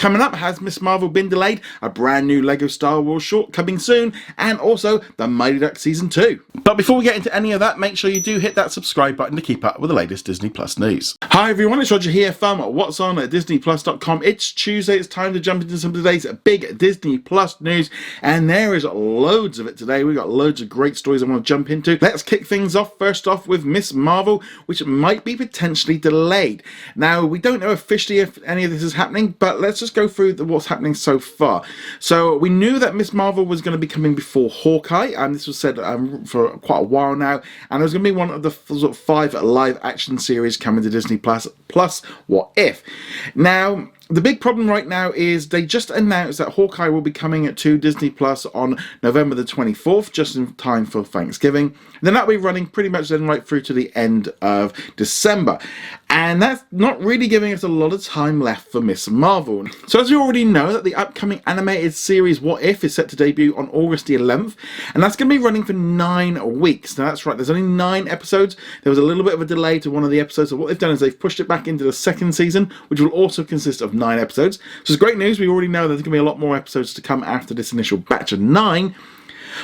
Coming up, has Miss Marvel been delayed? A brand new Lego Star Wars short coming soon, and also the Mighty Ducks Season 2. But before we get into any of that, make sure you do hit that subscribe button to keep up with the latest Disney Plus news. Hi everyone, it's Roger here from What's On at DisneyPlus.com. It's Tuesday, it's time to jump into some of today's big Disney Plus news, and there is loads of it today. We've got loads of great stories I want to jump into. Let's kick things off first off with Miss Marvel, which might be potentially delayed. Now, we don't know officially if any of this is happening, but let's just go through what's happening so far. So we knew that Miss Marvel was going to be coming before Hawkeye, and this was said for quite a while now, and it was going to be one of the sort of 5 live action series coming to Disney Plus What If. Now, the big problem right now is they just announced that Hawkeye will be coming to Disney Plus on November the 24th, just in time for Thanksgiving. And then that'll be running pretty much then right through to the end of December. And that's not really giving us a lot of time left for Miss Marvel. So as you already know, that the upcoming animated series What If is set to debut on August the 11th. And that's going to be running for 9 weeks. Now that's right, there's only 9 episodes. There was a little bit of a delay to one of the episodes. So what they've done is they've pushed it back into the 2nd season, which will also consist of 9 episodes. So it's great news. We already know there's going to be a lot more episodes to come after this initial batch of 9.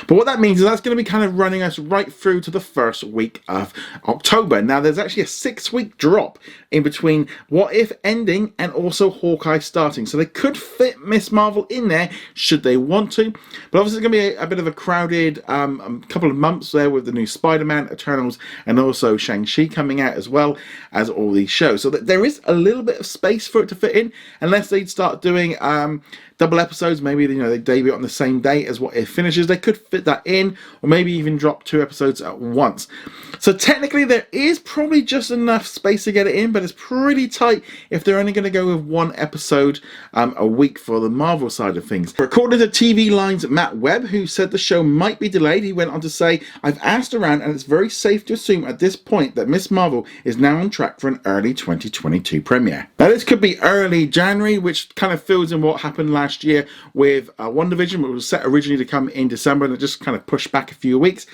But what that means is that's going to be kind of running us right through to the first week of October. Now, there's actually a 6-week drop in between What If ending and also Hawkeye starting. So they could fit Miss Marvel in there should they want to. But obviously it's going to be a bit of a crowded couple of months there with the new Spider-Man, Eternals, and also Shang-Chi coming out as well as all these shows. So there is a little bit of space for it to fit in, unless they'd start doing double episodes. Maybe they debut on the same day as What If finishes. They could fit that in, or maybe even drop 2 episodes at once. So technically there is probably just enough space to get it in, but it's pretty tight if they're only going to go with 1 episode a week for the Marvel side of things. According to TV Line's Matt Webb, who said the show might be delayed, he went on to say, "I've asked around and it's very safe to assume at this point that Miss Marvel is now on track for an early 2022 premiere." Now this could be early January, which kind of fills in what happened last year with WandaVision, which was set originally to come in December and it just kind of pushed back a few weeks.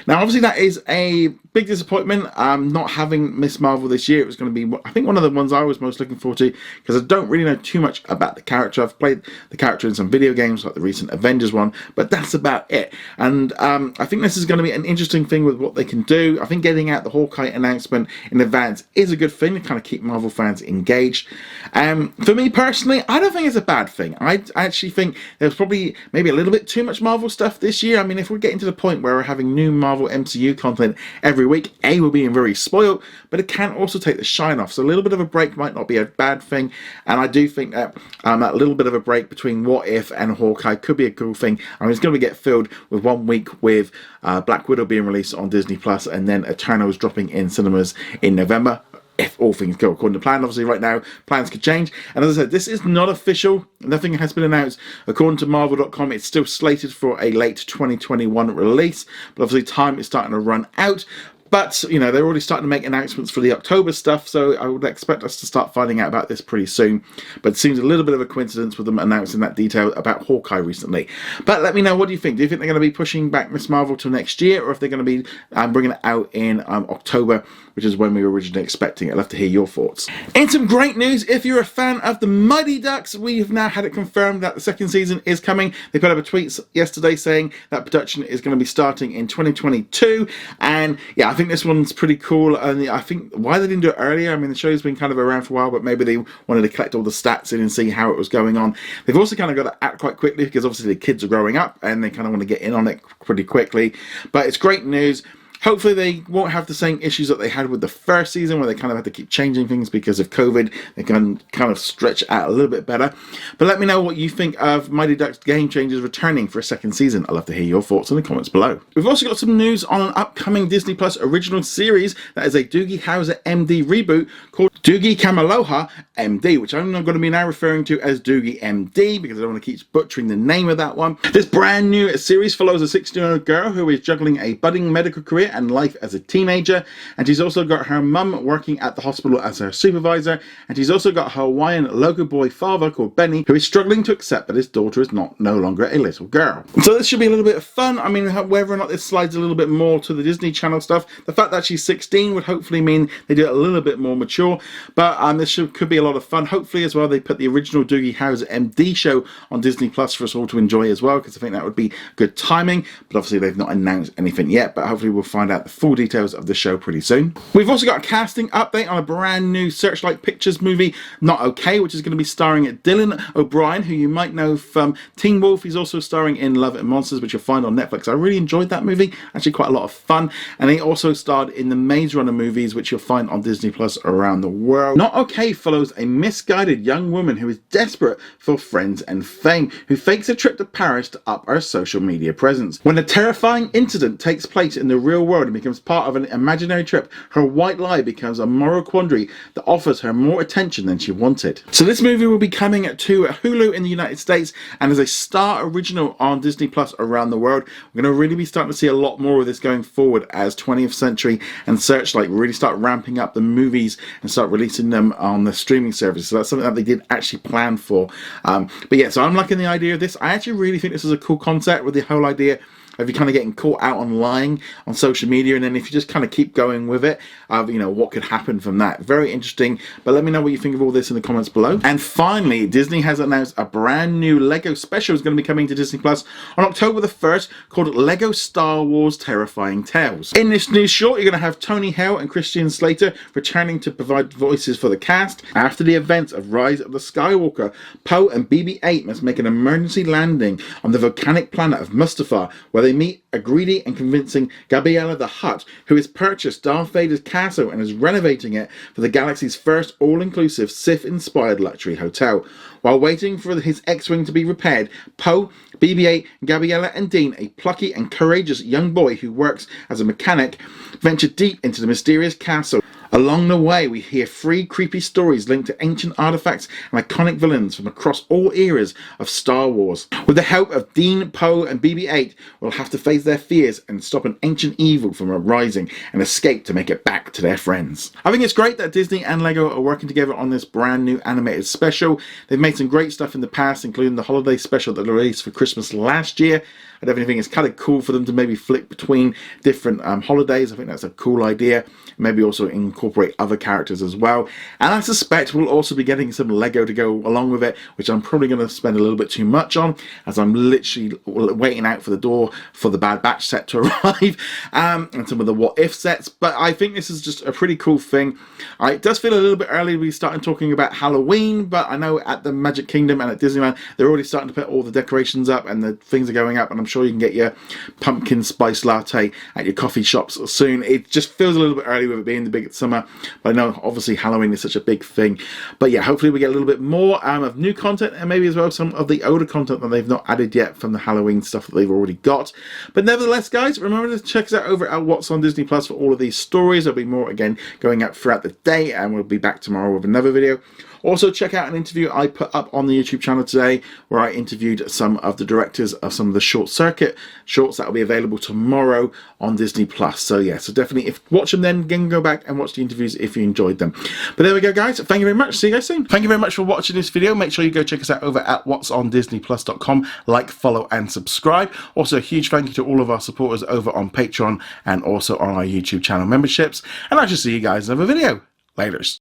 Now obviously that is a big disappointment, not having Miss Marvel this year. It was going to be, I think, one of the ones I was most looking forward to, because I don't really know too much about the character. I've played the character in some video games like the recent Avengers one, but that's about it. And I think this is going to be an interesting thing with what they can do. I think getting out the Hawkeye announcement in advance is a good thing to kind of keep Marvel fans engaged. For me personally, I don't think it's a bad thing. I actually think there's probably maybe a little bit too much Marvel stuff this year. I mean, if we're getting to the point where we're having new Marvel MCU content every week, we're being very spoiled, but it can also take the shine off. So a little bit of a break might not be a bad thing, and I do think that a little bit of a break between What If and Hawkeye could be a cool thing. I mean, it's going to get filled with 1 week with Black Widow being released on Disney Plus, and then Eternals dropping in cinemas in November, if all things go according to plan. Obviously right now plans could change, and as I said, this is not official. Nothing has been announced. According to Marvel.com, it's still slated for a late 2021 release, but obviously time is starting to run out. But, they're already starting to make announcements for the October stuff, so I would expect us to start finding out about this pretty soon. But it seems a little bit of a coincidence with them announcing that detail about Hawkeye recently. But let me know, what do you think? Do you think they're going to be pushing back Miss Marvel till next year, or if they're going to be bringing it out in October, which is when we were originally expecting it? I'd love to hear your thoughts. In some great news, if you're a fan of the Mighty Ducks, we've now had it confirmed that the 2nd season is coming. They put up a tweet yesterday saying that production is going to be starting in 2022, and yeah, I think this one's pretty cool. And I think why they didn't do it earlier, I mean, the show's been kind of around for a while, but maybe they wanted to collect all the stats in and see how it was going on. They've also kind of got to act quite quickly, because obviously the kids are growing up and they kind of want to get in on it pretty quickly. But it's great news. Hopefully they won't have the same issues that they had with the 1st season, where they kind of had to keep changing things because of COVID. They can kind of stretch out a little bit better. But let me know what you think of Mighty Ducks Game Changers returning for a 2nd season. I'd love to hear your thoughts in the comments below. We've also got some news on an upcoming Disney Plus original series that is a Doogie Howser MD reboot called Doogie Kamealoha MD, which I'm going to be now referring to as Doogie MD because I don't want to keep butchering the name of that one. This brand new series follows a 16-year-old girl who is juggling a budding medical career and life as a teenager, and she's also got her mum working at the hospital as her supervisor, and she's also got her Hawaiian local boy father called Benny, who is struggling to accept that his daughter is no longer a little girl. So this should be a little bit of fun. I mean, whether or not this slides a little bit more to the Disney Channel stuff, the fact that she's 16 would hopefully mean they do it a little bit more mature, but this could be a lot of fun. Hopefully as well they put the original Doogie Howser MD show on Disney Plus for us all to enjoy as well, because I think that would be good timing, but obviously they've not announced anything yet, but hopefully we'll find out the full details of the show pretty soon. We've also got a casting update on a brand new Searchlight Pictures movie, Not Okay, which is going to be starring Dylan O'Brien, who you might know from Teen Wolf. He's also starring in Love and Monsters, which you'll find on Netflix. I really enjoyed that movie, actually quite a lot of fun, and he also starred in the Maze Runner movies, which you'll find on Disney Plus around the world. Not Okay follows a misguided young woman who is desperate for friends and fame, who fakes a trip to Paris to up her social media presence. When a terrifying incident takes place in the real world and becomes part of an imaginary trip, her white lie becomes a moral quandary that offers her more attention than she wanted. So this movie will be coming to Hulu in the United States and as a Star original on Disney Plus around the world. We're going to really be starting to see a lot more of this going forward as 20th Century and Searchlight really start ramping up the movies and start releasing them on the streaming service. So that's something that they did actually plan for. But yeah, so I'm liking the idea of this. I actually really think this is a cool concept with the whole idea of you kind of getting caught out on lying on social media, and then if you just kind of keep going with it, you know, what could happen from that. Very interesting, but let me know what you think of all this in the comments below. And finally, Disney has announced a brand new Lego special is going to be coming to Disney Plus on October the 1st called Lego Star Wars Terrifying Tales. In this new short, you're going to have Tony Hale and Christian Slater returning to provide voices for the cast. After the events of Rise of the Skywalker, Poe and BB-8 must make an emergency landing on the volcanic planet of Mustafar, where they meet a greedy and convincing Gabriella the Hutt, who has purchased Darth Vader's castle and is renovating it for the galaxy's first all-inclusive Sith-inspired luxury hotel. While waiting for his X-Wing to be repaired, Poe, BB-8, Gabriella and Dean, a plucky and courageous young boy who works as a mechanic, venture deep into the mysterious castle. Along the way, we hear 3 creepy stories linked to ancient artifacts and iconic villains from across all eras of Star Wars. With the help of Dean, Poe and BB-8, we'll have to face their fears and stop an ancient evil from arising and escape to make it back to their friends. I think it's great that Disney and Lego are working together on this brand new animated special. They've made some great stuff in the past, including the holiday special that they released for Christmas last year. I definitely think it's kind of cool for them to maybe flick between different holidays. I think that's a cool idea. Maybe also incorporate other characters as well. And I suspect we'll also be getting some Lego to go along with it, which I'm probably going to spend a little bit too much on, as I'm literally waiting out for the door for the Bad Batch set to arrive, and some of the What If sets. But I think this is just a pretty cool thing. It does feel a little bit early to be starting talking about Halloween, but I know at the Magic Kingdom and at Disneyland, they're already starting to put all the decorations up and the things are going up, and I'm sure you can get your pumpkin spice latte at your coffee shops soon. It just feels a little bit early with it being the big summer, but I know obviously Halloween is such a big thing. But yeah, hopefully we get a little bit more of new content, and maybe as well some of the older content that they've not added yet from the Halloween stuff that they've already got. But nevertheless, guys, remember to check us out over at What's on Disney Plus for all of these stories. There'll be more again going out throughout the day, and we'll be back tomorrow with another video. Also, check out an interview I put up on the YouTube channel today where I interviewed some of the directors of some of the Short Circuit shorts that will be available tomorrow on Disney Plus. So yeah, so definitely watch them then, again go back and watch the interviews if you enjoyed them. But there we go, guys. Thank you very much. See you guys soon. Thank you very much for watching this video. Make sure you go check us out over at whatsondisneyplus.com. Like, follow and subscribe. Also, a huge thank you to all of our supporters over on Patreon and also on our YouTube channel memberships. And I shall see you guys in another video. Laters.